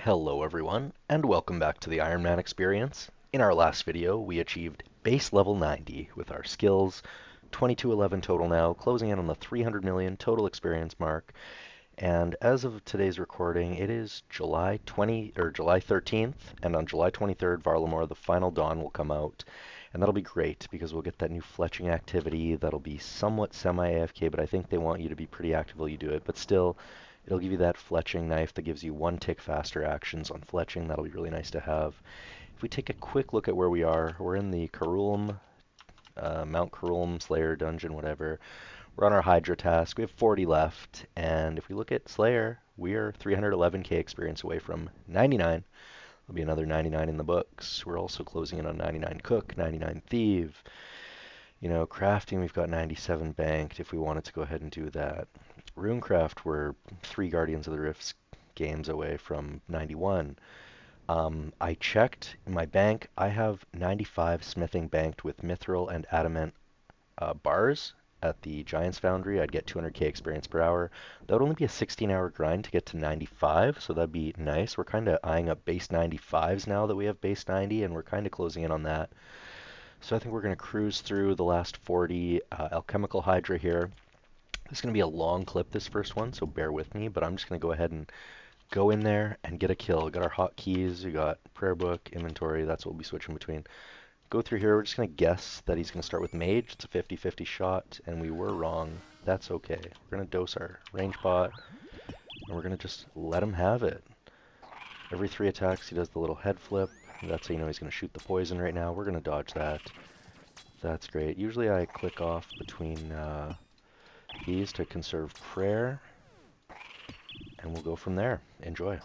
Hello everyone, and welcome back to the Iron Man experience. In our last video, we achieved base level 90 with our skills, 2211 total now, closing in on the 300 million total experience mark. And as of today's recording, it is July 13th, and on July 23rd, Varlamore, the final dawn will come out. And that'll be great because we'll get that new fletching activity that'll be somewhat semi-AFK, but I think they want you to be pretty active while you do it. But still, it'll give you that fletching knife that gives you one tick faster actions on fletching. That'll be really nice to have. If we take a quick look at where we are, we're in the Karulm, Mount Karulm Slayer dungeon, whatever. We're on our Hydra task. We have 40 left, and if we look at Slayer, we are 311k experience away from 99. There'll be another 99 in the books. We're also closing in on 99 Cook, 99 Thief. You know, crafting, we've got 97 banked if we wanted to go ahead and do that. Runecraft, we're 3 Guardians of the Rifts games away from 91. I checked in my bank. I have 95 smithing banked with mithril and adamant bars at the Giants Foundry. I'd get 200k experience per hour. That would only be a 16-hour grind to get to 95, so that'd be nice. We're kind of eyeing up base 95s now that we have base 90, and we're kind of closing in on that. So I think we're going to cruise through the last 40 Alchemical Hydra here. This is going to be a long clip, this first one, so bear with me, but I'm just going to go ahead and go in there and get a kill. We got our hotkeys, we got prayer book, inventory, that's what we'll be switching between. Go through here, we're just going to guess that he's going to start with mage. It's a 50-50 shot, and we were wrong. That's okay. We're going to dose our range bot, and we're going to just let him have it. Every 3 attacks, he does the little head flip. That's how you know he's going to shoot the poison right now. We're going to dodge that. That's great. Usually I click off between these to conserve prayer, and we'll go from there. Enjoy.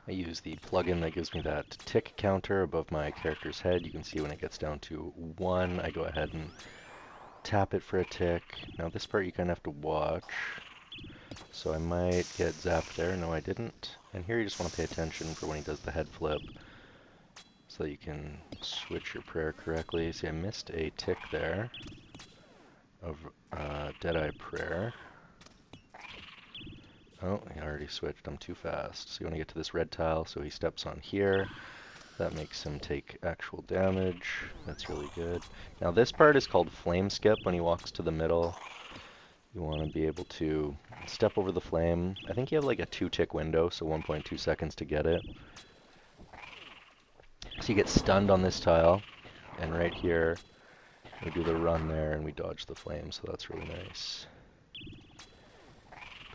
I use the plugin that gives me that tick counter above my character's head. You can see when it gets down to 1, I go ahead and tap it for a tick. Now this part you kind of have to watch. So I might get zapped there. No, I didn't. And here you just want to pay attention for when he does the head flip so that you can switch your prayer correctly. See, I missed a tick there of Deadeye Prayer. Oh, he already switched. I'm too fast. So you want to get to this red tile, so he steps on here. That makes him take actual damage. That's really good. Now this part is called Flame Skip when he walks to the middle. You want to be able to step over the flame. I think you have like a 2-tick window, so 1.2 seconds to get it. So you get stunned on this tile, and right here we do the run there and we dodge the flame, so that's really nice.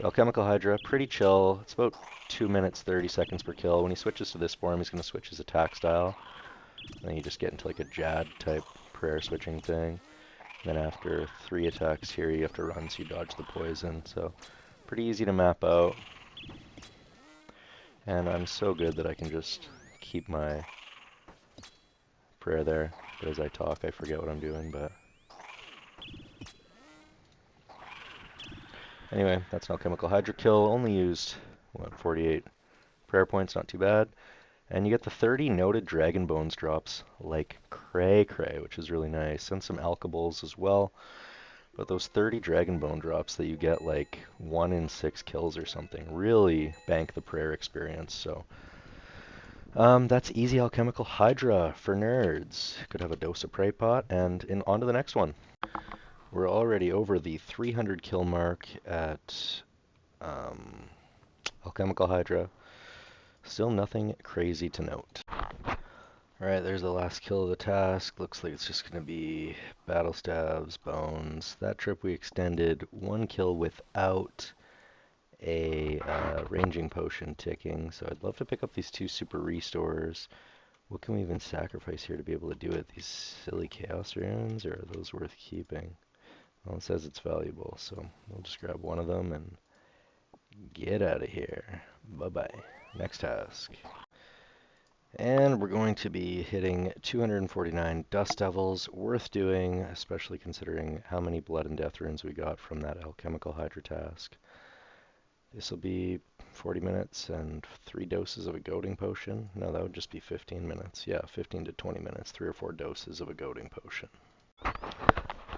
Alchemical Hydra, pretty chill. It's about 2 minutes, 30 seconds per kill. When he switches to this form, he's going to switch his attack style. And then you just get into like a Jad type prayer switching thing. And then after 3 attacks here, you have to run so you dodge the poison. So pretty easy to map out. And I'm so good that I can just keep my prayer there. But as I talk, I forget what I'm doing, but anyway, that's an Alchemical Hydra kill. Only used, what, 48 prayer points, not too bad. And you get the 30 noted Dragon Bones drops like cray-cray, which is really nice. And some Alkables as well. But those 30 Dragon Bone drops that you get like 1 in 6 kills or something really bank the prayer experience. So that's easy Alchemical Hydra for nerds. Could have a dose of Prey Pot, and on to the next one. We're already over the 300 kill mark at Alchemical Hydra. Still nothing crazy to note. Alright, there's the last kill of the task. Looks like it's just going to be battle stabs, bones. That trip we extended 1 kill without a ranging potion ticking. So I'd love to pick up these 2 super restores. What can we even sacrifice here to be able to do it? These silly chaos runes, or are those worth keeping? Well, it says it's valuable, so we'll just grab one of them and Get out of here. Bye-bye. Next task. And we're going to be hitting 249 Dust Devils. Worth doing, especially considering how many Blood and Death runes we got from that Alchemical Hydra task. This will be 40 minutes and 3 doses of a goading potion. No, that would just be 15 minutes. Yeah, 15 to 20 minutes, 3 or 4 doses of a goading potion.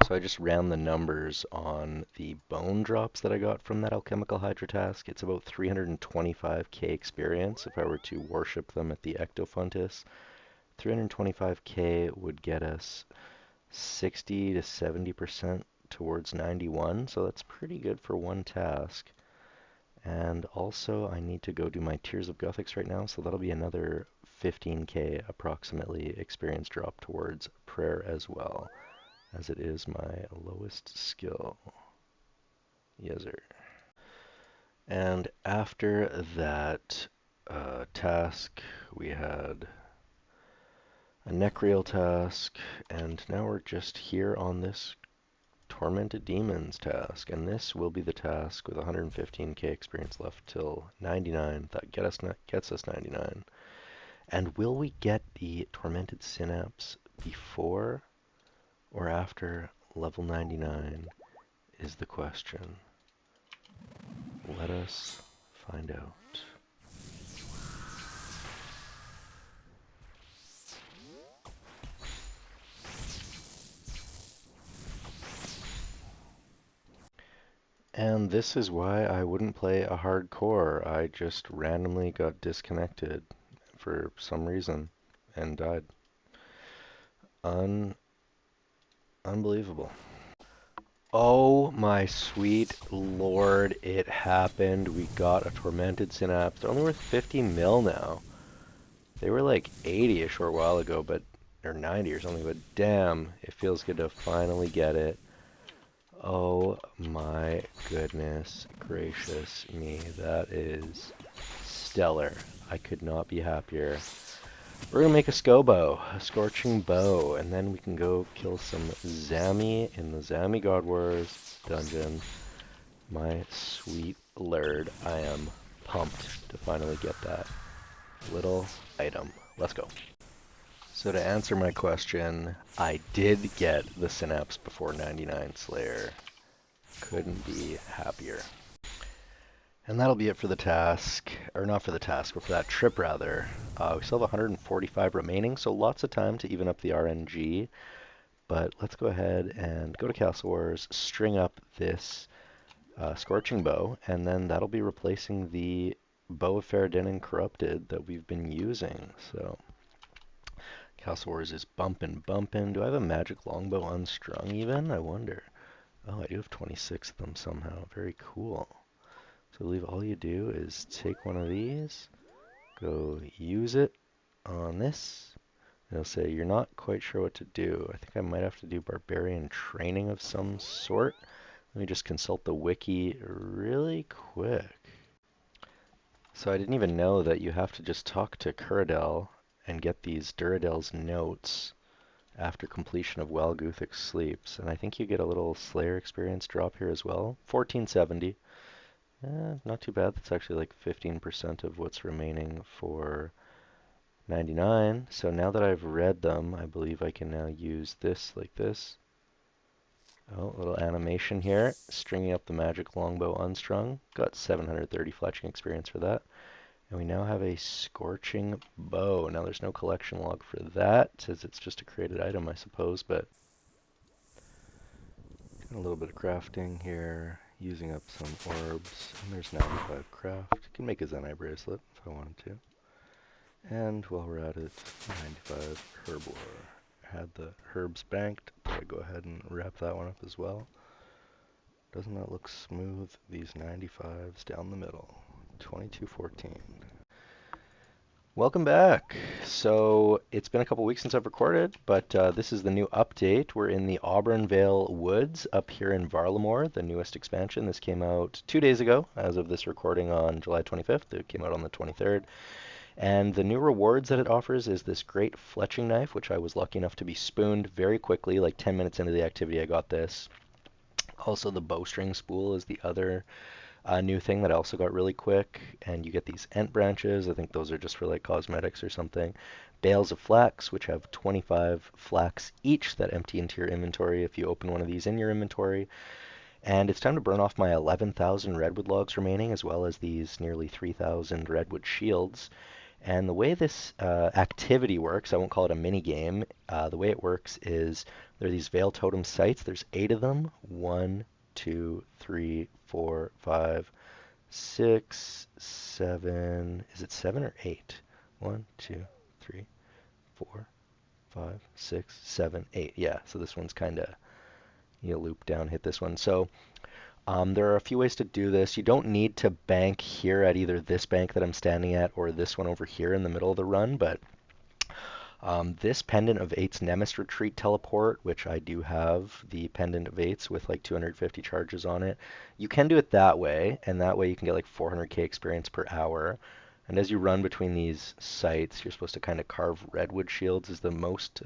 So I just ran the numbers on the bone drops that I got from that Alchemical Hydra task. It's about 325k experience if I were to worship them at the Ectofuntus. 325k would get us 60 to 70% towards 91, so that's pretty good for one task. And also I need to go do my Tears of Guthix right now, so that'll be another 15k approximately experience drop towards prayer as well, as it is my lowest skill. Yes, sir. And after that task, we had a Necreal task, and now we're just here on this Tormented Demons task, and this will be the task with 115k experience left till 99. That gets us 99. And will we get the Tormented Synaps before or after level 99 is the question. Let us find out. And this is why I wouldn't play a hardcore. I just randomly got disconnected for some reason and died. Unbelievable. Oh my sweet lord, it happened. We got a Tormented Synaps. They're only worth 50 mil now. They were like 80 a short while ago, or 90 or something, but damn, it feels good to finally get it. Oh my goodness gracious me, that is stellar. I could not be happier. We're gonna make a Scobo, a Scorching Bow, and then we can go kill some Zami in the Zami God Wars dungeon. My sweet lord, I am pumped to finally get that little item. Let's go. So to answer my question, I did get the Synaps before 99 Slayer. Couldn't be happier. And that'll be it for the task, or not for the task, but for that trip rather. We still have 145 remaining, so lots of time to even up the RNG. But let's go ahead and go to Castle Wars, string up this Scorching Bow, and then that'll be replacing the Bow of Faradin and Corrupted that we've been using. So Castle Wars is bumpin'. Do I have a magic longbow unstrung even? I wonder. Oh, I do have 26 of them somehow. Very cool. So I believe all you do is take one of these, go use it on this. It'll say you're not quite sure what to do. I think I might have to do barbarian training of some sort. Let me just consult the wiki really quick. So I didn't even know that you have to just talk to Kuradel and get these Duradel's notes after completion of While Guthix Sleeps. And I think you get a little Slayer experience drop here as well. 1470. Not too bad. That's actually like 15% of what's remaining for 99. So now that I've read them, I believe I can now use this like this. Oh, little animation here. Stringing up the magic longbow unstrung. Got 730 fletching experience for that. And we now have a Scorching Bow. Now there's no collection log for that, since it's just a created item, I suppose, but a little bit of crafting here, using up some orbs, and there's 95 craft. Can make a Zenai bracelet if I wanted to. And while we're at it, 95 herb ore. Had the herbs banked, but I go ahead and wrap that one up as well. Doesn't that look smooth? These 95s down the middle. 2214. Welcome back. So it's been a couple weeks since I've recorded, but this is the new update. We're in the Auburn Vale Woods up here in Varlamore, the newest expansion. This came out 2 days ago, as of this recording on July 25th. It came out on the 23rd. And the new rewards that it offers is this great fletching knife, which I was lucky enough to be spooned very quickly, like 10 minutes into the activity I got this. Also the bowstring spool is the other A new thing that I also got really quick, and you get these Ent branches. I think those are just for like cosmetics or something. Bales of flax, which have 25 flax each that empty into your inventory if you open one of these in your inventory. And it's time to burn off my 11,000 redwood logs remaining, as well as these nearly 3,000 redwood shields. And the way this activity works, I won't call it a mini game. The way it works is there are these Veil Totem sites. There's 8 of them. 1, 2, 3, 4, 5, 6, 7. Is it 7 or 8? 1, 2, 3, 4, 5, 6, 7, 8. Yeah, so this one's kind of, you loop down, hit this one. So there are a few ways to do this. You don't need to bank here at either this bank that I'm standing at or this one over here in the middle of the run, but this Pendant of Eight's Nemesis Retreat teleport, which I do have the Pendant of Eights with like 250 charges on it, you can do it that way, and that way you can get like 400k experience per hour. And as you run between these sites, you're supposed to kind of carve redwood shields is the most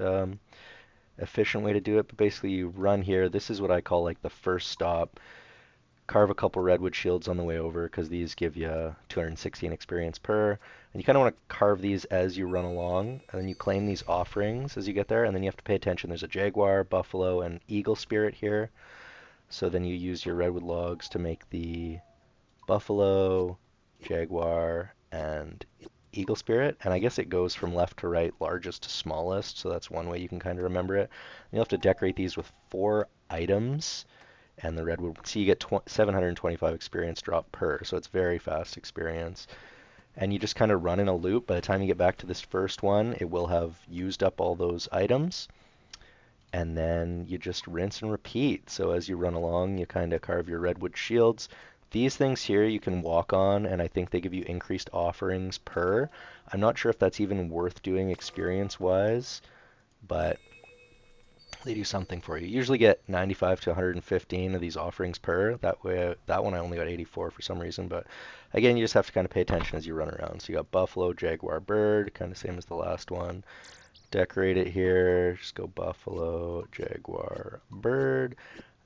efficient way to do it. But basically you run here. This is what I call like the first stop. Carve a couple redwood shields on the way over because these give you 216 experience per. And you kind of want to carve these as you run along, and then you claim these offerings as you get there, and then you have to pay attention. There's a jaguar, buffalo, and eagle spirit here. So then you use your redwood logs to make the buffalo, jaguar, and eagle spirit. And I guess it goes from left to right, largest to smallest, so that's one way you can kind of remember it. And you'll have to decorate these with 4 items and the redwood. So you get 725 experience drop per, so it's very fast experience. And you just kind of run in a loop. By the time you get back to this first one, it will have used up all those items. And then you just rinse and repeat. So as you run along, you kind of carve your redwood shields. These things here you can walk on, and I think they give you increased offerings per. I'm not sure if that's even worth doing experience-wise, but they do something for you. You usually get 95 to 115 of these offerings per. That way, that one I only got 84 for some reason. But again, you just have to kind of pay attention as you run around. So you got buffalo, jaguar, bird, kind of same as the last one. Decorate it here. Just go buffalo, jaguar, bird.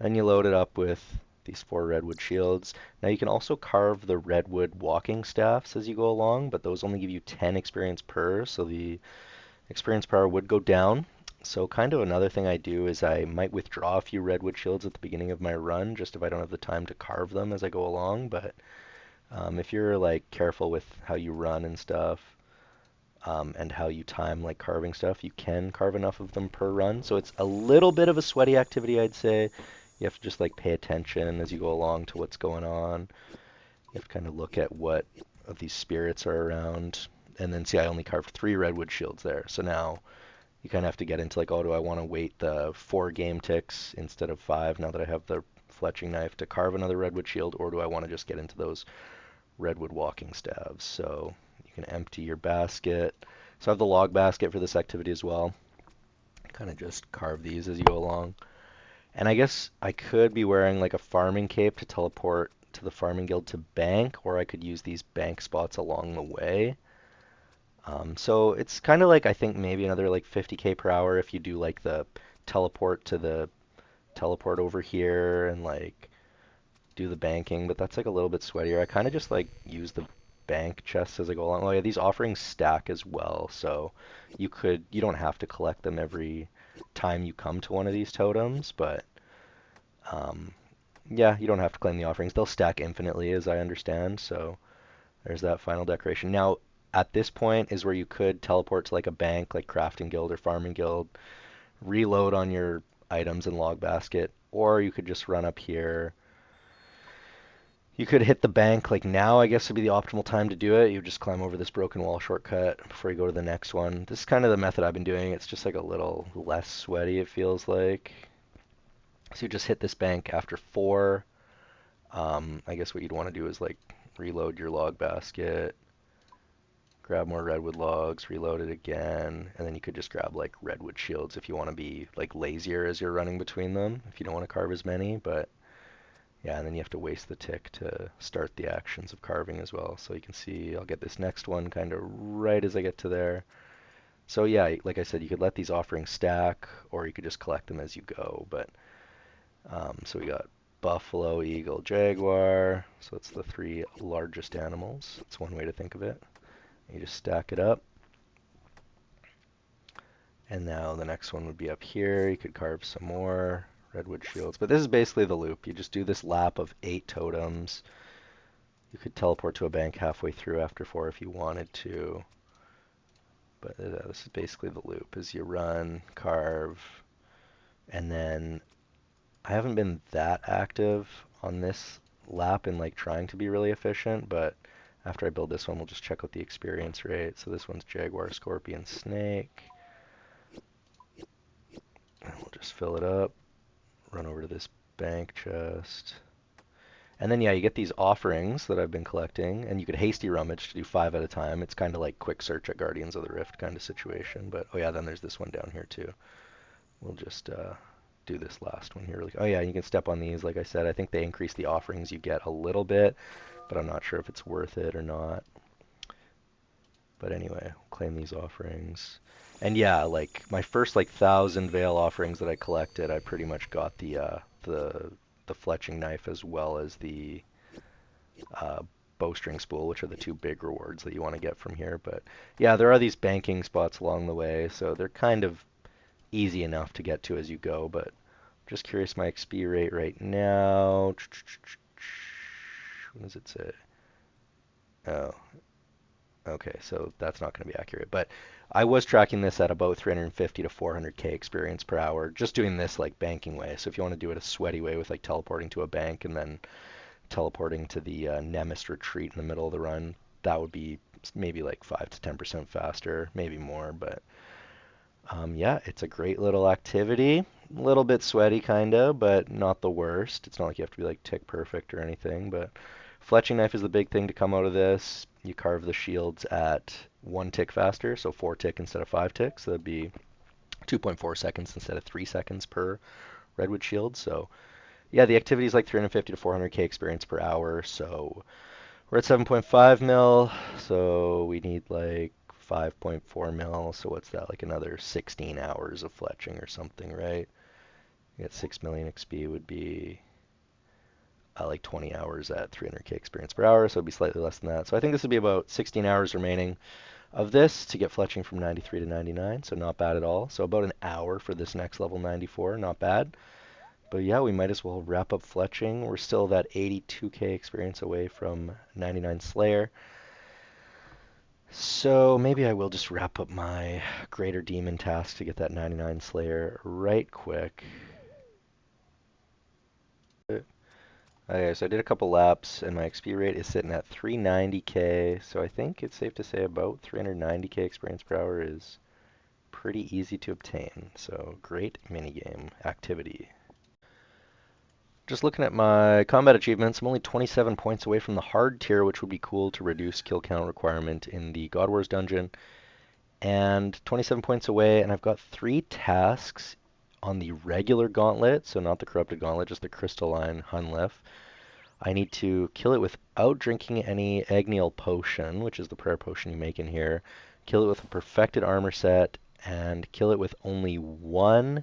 Then you load it up with these 4 redwood shields. Now you can also carve the redwood walking staffs as you go along, but those only give you 10 experience per, so the experience power would go down. So kind of another thing I do is I might withdraw a few redwood shields at the beginning of my run, just if I don't have the time to carve them as I go along. But if you're like careful with how you run and stuff, and how you time like carving stuff, you can carve enough of them per run. So it's a little bit of a sweaty activity, I'd say. You have to just like pay attention as you go along to what's going on. You have to kind of look at what of these spirits are around. And then see, I only carved 3 redwood shields there. So now you kind of have to get into like, oh, do I want to wait the 4 game ticks instead of 5 now that I have the fletching knife to carve another redwood shield, or do I want to just get into those redwood walking staves? So you can empty your basket. So I have the log basket for this activity as well. Kind of just carve these as you go along. And I guess I could be wearing like a farming cape to teleport to the farming guild to bank, or I could use these bank spots along the way. So it's kind of like, I think maybe another like 50k per hour if you do like the teleport to the teleport over here and like do the banking, but that's like a little bit sweatier. I kind of just like use the bank chests as I go along. Oh yeah, these offerings stack as well, so you don't have to collect them every time you come to one of these totems, but um, yeah, you don't have to claim the offerings. They'll stack infinitely as I understand, so there's that final decoration. Now, at this point is where you could teleport to like a bank, like crafting guild or farming guild, reload on your items in log basket, or you could just run up here. You could hit the bank like now, I guess would be the optimal time to do it. You just climb over this broken wall shortcut before you go to the next one. This is kind of the method I've been doing. It's just like a little less sweaty, it feels like. So you just hit this bank after 4. I guess what you'd want to do is like reload your log basket, grab more redwood logs, reload it again, and then you could just grab like redwood shields if you want to be like lazier as you're running between them, if you don't want to carve as many. But yeah, and then you have to waste the tick to start the actions of carving as well. So you can see I'll get this next one kind of right as I get to there. So yeah, like I said, you could let these offerings stack, or you could just collect them as you go. But so we got buffalo, eagle, jaguar. So it's the three largest animals. That's one way to think of it. You just stack it up. And now the next one would be up here. You could carve some more redwood shields. But this is basically the loop. You just do this lap of 8 totems. You could teleport to a bank halfway through after 4 if you wanted to. But this is basically the loop, is you run, carve, and then I haven't been that active on this lap in like trying to be really efficient, but after I build this one, we'll just check out the experience rate. So this one's jaguar, scorpion, snake. And we'll just fill it up, run over to this bank chest. And then, yeah, you get these offerings that I've been collecting, and you could hasty rummage to do 5 at a time. It's kind of like quick search at Guardians of the Rift kind of situation. But, oh yeah, then there's this one down here too. We'll just do this last one here. Oh yeah, you can step on these. Like I said, I think they increase the offerings you get a little bit, but I'm not sure if it's worth it or not. But anyway, claim these offerings. And yeah, like my first like 1,000 Veil offerings that I collected, I pretty much got the fletching knife as well as the uh, bowstring spool, which are the two big rewards that you want to get from here. But yeah, there are these banking spots along the way, so they're kind of easy enough to get to as you go. But I'm just curious, my XP rate right now. What does it say? Oh, okay, so that's not going to be accurate. But I was tracking this at about 350 to 400k experience per hour, just doing this like banking way. So if you want to do it a sweaty way with like teleporting to a bank and then teleporting to the Nemesis retreat in the middle of the run, that would be maybe like 5 to 10% faster, maybe more. But yeah, it's a great little activity. A little bit sweaty, kinda, but not the worst. It's not like you have to be like tick perfect or anything. But fletching knife is the big thing to come out of this. You carve the shields at 1 tick faster, so 4 tick instead of 5 ticks. So that'd be 2.4 seconds instead of 3 seconds per redwood shield. So yeah, the activity is like 350 to 400k experience per hour. So we're at 7.5 mil, so we need like 5.4 mil. So what's that? Like another 16 hours of fletching or something, right? You get 6 million XP would be like 20 hours at 300k experience per hour, so it'd be slightly less than that. So I think this would be about 16 hours remaining of this to get fletching from 93 to 99, so not bad at all. So about an hour for this next level 94, not bad. But yeah, we might as well wrap up fletching. We're still that 82k experience away from 99 Slayer. So maybe I will just wrap up my Greater Demon task to get that 99 Slayer right quick. Okay, so I did a couple laps, and my XP rate is sitting at 390k, so I think it's safe to say about 390k experience per hour is pretty easy to obtain. So great minigame activity. Just looking at my combat achievements, I'm only 27 points away from the hard tier, which would be cool to reduce kill count requirement in the God Wars dungeon. And 27 points away, and I've got 3 tasks on the regular gauntlet, so not the corrupted gauntlet, just the crystalline Hunlef. I need to kill it without drinking any Agniel potion, which is the prayer potion you make in here. Kill it with a perfected armor set, and kill it with only 1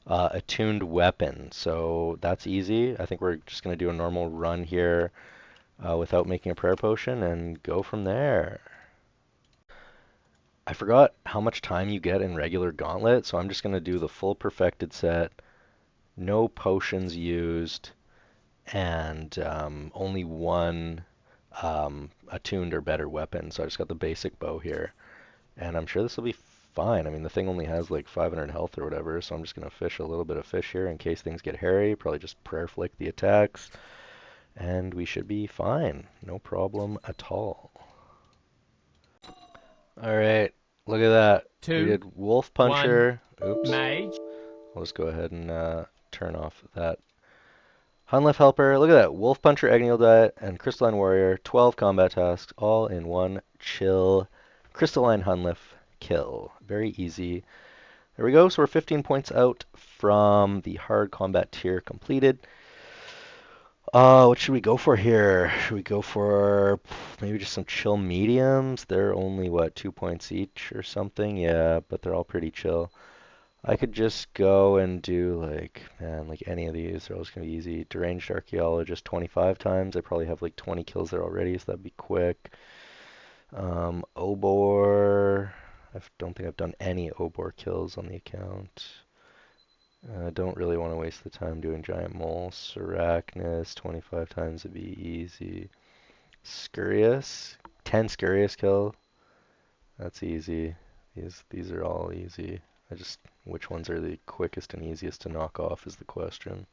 attuned weapon. So that's easy. I think we're just going to do a normal run here without making a prayer potion and go from there. I forgot how much time you get in regular gauntlet, so I'm just going to do the full perfected set, no potions used, and only 1 attuned or better weapon. So I just got the basic bow here, and I'm sure this will be fine. I mean, the thing only has like 500 health or whatever, so I'm just going to fish a little bit of fish here in case things get hairy. Probably just prayer flick the attacks, and we should be fine. No problem at all. All right, look at that. We did Wolf Puncher. Oops. Mage. I'll just go ahead and turn off that Hunlef Helper. Look at that. Wolf Puncher, Agniel Diet, and Crystalline Warrior. 12 combat tasks, all in one chill Crystalline Hunlef kill. Very easy. There we go. So we're 15 points out from the hard combat tier completed. What should we go for here? Should we go for maybe just some chill mediums? They're only, what, 2 points each or something? Yeah, but they're all pretty chill. I could just go and do like, man, like any of these. They're always gonna be easy. Deranged Archaeologist 25 times. I probably have like 20 kills there already, so that'd be quick. Obor. I don't think I've done any Obor kills on the account. I don't really want to waste the time doing Giant Mole. Arachnus 25 times would be easy. Scurious. 10 Scurious kill. That's easy. These are all easy. Which ones are the quickest and easiest to knock off is the question.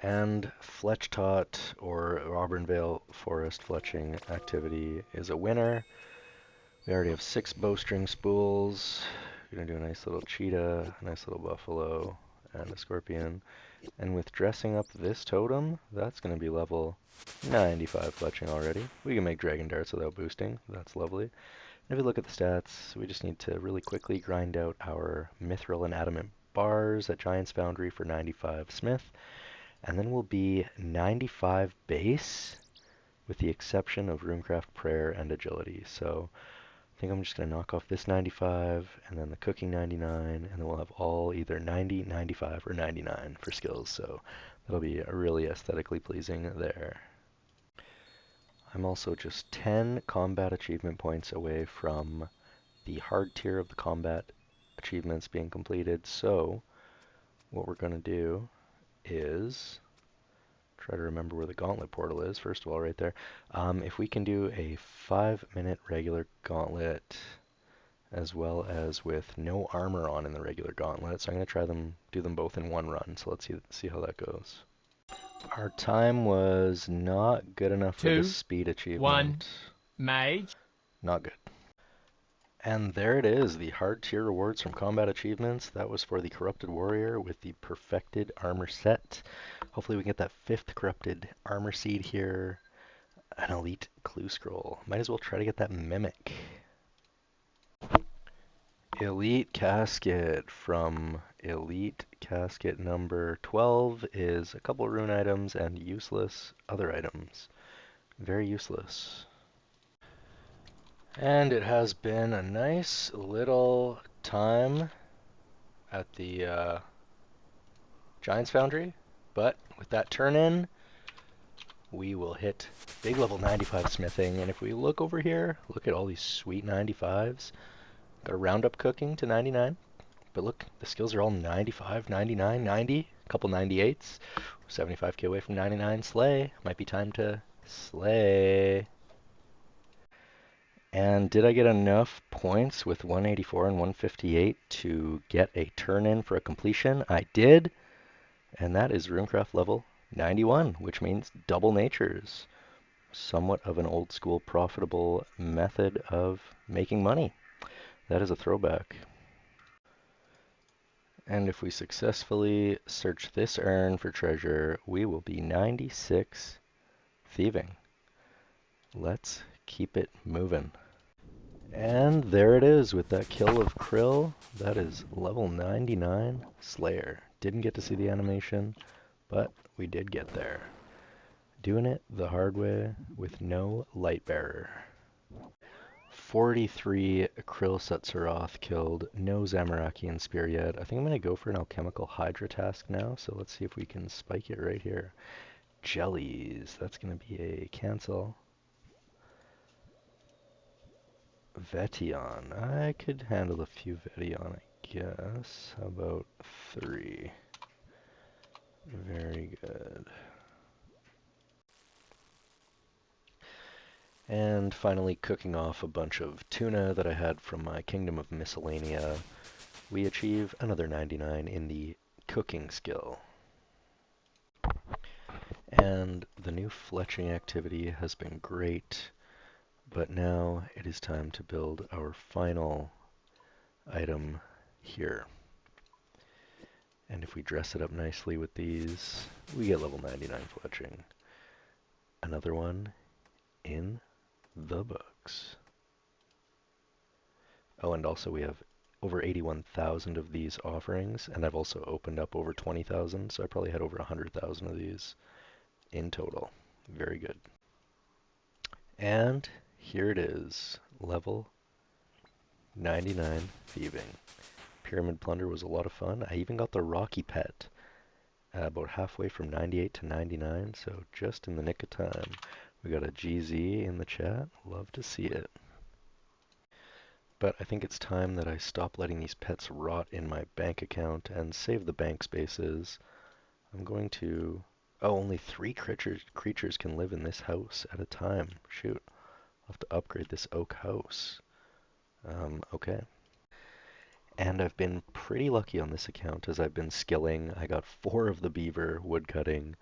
And Fletchtot or Auburnvale Forest Fletching activity is a winner. We already have 6 bowstring spools. We're gonna do a nice little cheetah, a nice little buffalo, and a scorpion. And with dressing up this totem, that's gonna be level 95 fletching already. We can make dragon darts without boosting. That's lovely. And if we look at the stats, we just need to really quickly grind out our mithril and adamant bars at Giant's Foundry for 95 smith. And then we'll be 95 base, with the exception of Runecraft Prayer and Agility. So I think I'm just going to knock off this 95, and then the cooking 99, and then we'll have all either 90, 95, or 99 for skills. So that'll be really aesthetically pleasing there. I'm also just 10 combat achievement points away from the hard tier of the combat achievements being completed. So what we're going to do is try to remember where the gauntlet portal is, first of all, right there. If we can do a 5-minute regular gauntlet, as well as with no armor on in the regular gauntlet, so I'm going to try do them both in one run, so let's see how that goes. Our time was not good enough for the speed achievement. 1, mage. Not good. And there it is, the hard tier rewards from combat achievements. That was for the Corrupted Warrior with the Perfected Armor set. Hopefully we can get that 5th Corrupted Armor Seed here. An Elite Clue Scroll. Might as well try to get that Mimic. Elite Casket from Elite Casket number 12 is a couple rune items and useless other items. Very useless. And it has been a nice little time at the Giants Foundry, but with that turn in, we will hit big level 95 smithing. And if we look over here, look at all these sweet 95s. Got a roundup cooking to 99, but look, the skills are all 95, 99, 90, a couple 98s. 75k away from 99. Slay. Might be time to slay. And did I get enough points with 184 and 158 to get a turn in for a completion? I did, and that is Runecraft level 91, which means double natures. Somewhat of an old school profitable method of making money. That is a throwback. And if we successfully search this urn for treasure, we will be 96 thieving. Let's keep it moving. And there it is with that kill of Krill. That is level 99 Slayer. Didn't get to see the animation, but we did get there. Doing it the hard way with no light bearer. 43 Krill Setsaroth killed, no Zamarakian Spear yet. I think I'm going to go for an Alchemical Hydra task now, so let's see if we can spike it right here. Jellies, that's going to be a cancel. Vetion. I could handle a few Vetion, I guess. How about 3? Very good. And finally, cooking off a bunch of tuna that I had from my Kingdom of Miscellanea, we achieve another 99 in the cooking skill. And the new fletching activity has been great, but now it is time to build our final item here. And if we dress it up nicely with these, we get level 99 fletching. Another one in the books. Oh, and also we have over 81,000 of these offerings, and I've also opened up over 20,000, so I probably had over 100,000 of these in total. Very good. And here it is, level 99 thieving. Pyramid Plunder was a lot of fun. I even got the Rocky Pet about halfway from 98 to 99, so just in the nick of time. We got a GZ in the chat. Love to see it. But I think it's time that I stop letting these pets rot in my bank account and save the bank spaces. I'm going to... Oh, only 3 creatures can live in this house at a time. Shoot. I'll have to upgrade this oak house. Okay. And I've been pretty lucky on this account as I've been skilling. I got 4 of the beaver woodcutting,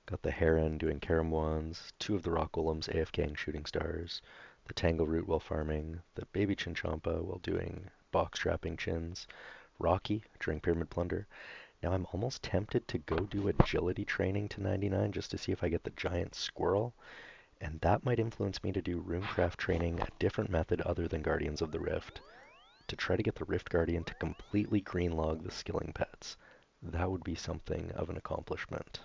got the heron doing carom wands, 2 of the rock golems AFKing shooting stars, the tangle root while farming, the baby chinchampa while doing box trapping chins, Rocky during pyramid plunder. Now I'm almost tempted to go do agility training to 99 just to see if I get the giant squirrel, and that might influence me to do runecraft training a different method other than Guardians of the Rift, to try to get the Rift Guardian to completely greenlog the skilling pets. That would be something of an accomplishment.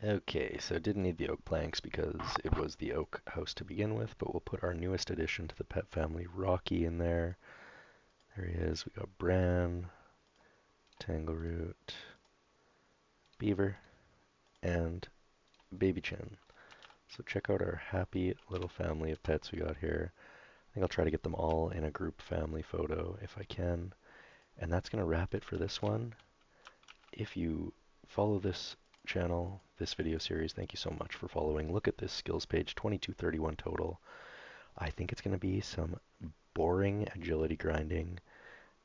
Okay, so didn't need the oak planks because it was the oak house to begin with, but we'll put our newest addition to the pet family, Rocky, in there. There he is. We got Bran, Tangleroot, Beaver, and Baby Chin. So check out our happy little family of pets we got here. I think I'll try to get them all in a group family photo if I can. And that's going to wrap it for this one. If you follow this channel, this video series, thank you so much for following. Look at this skills page, 2231 total. I think it's going to be some boring agility grinding.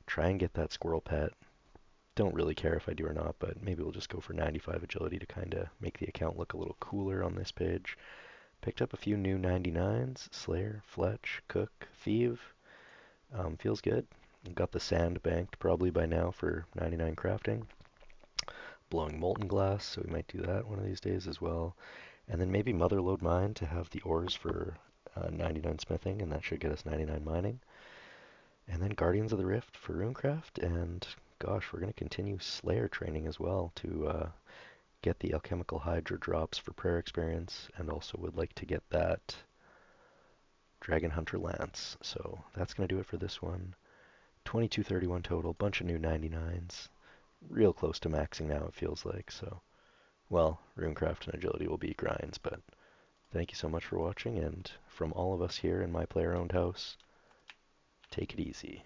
Try and get that squirrel pet. Don't really care if I do or not, but maybe we'll just go for 95 agility to kind of make the account look a little cooler on this page. Picked up a few new 99s, Slayer, Fletch, Cook, Thieve. Feels good. Got the sand banked probably by now for 99 crafting. Blowing molten glass, so we might do that one of these days as well. And then maybe Motherlode Mine to have the ores for 99 smithing, and that should get us 99 mining. And then Guardians of the Rift for runecraft, and gosh, we're going to continue Slayer training as well to get the alchemical hydra drops for prayer experience, and also would like to get that Dragon Hunter Lance. So that's going to do it for this one. 2231 total, bunch of new 99s. Real close to maxing now, it feels like. So, well, runecraft and agility will be grinds, but thank you so much for watching, and from all of us here in my player-owned house, take it easy.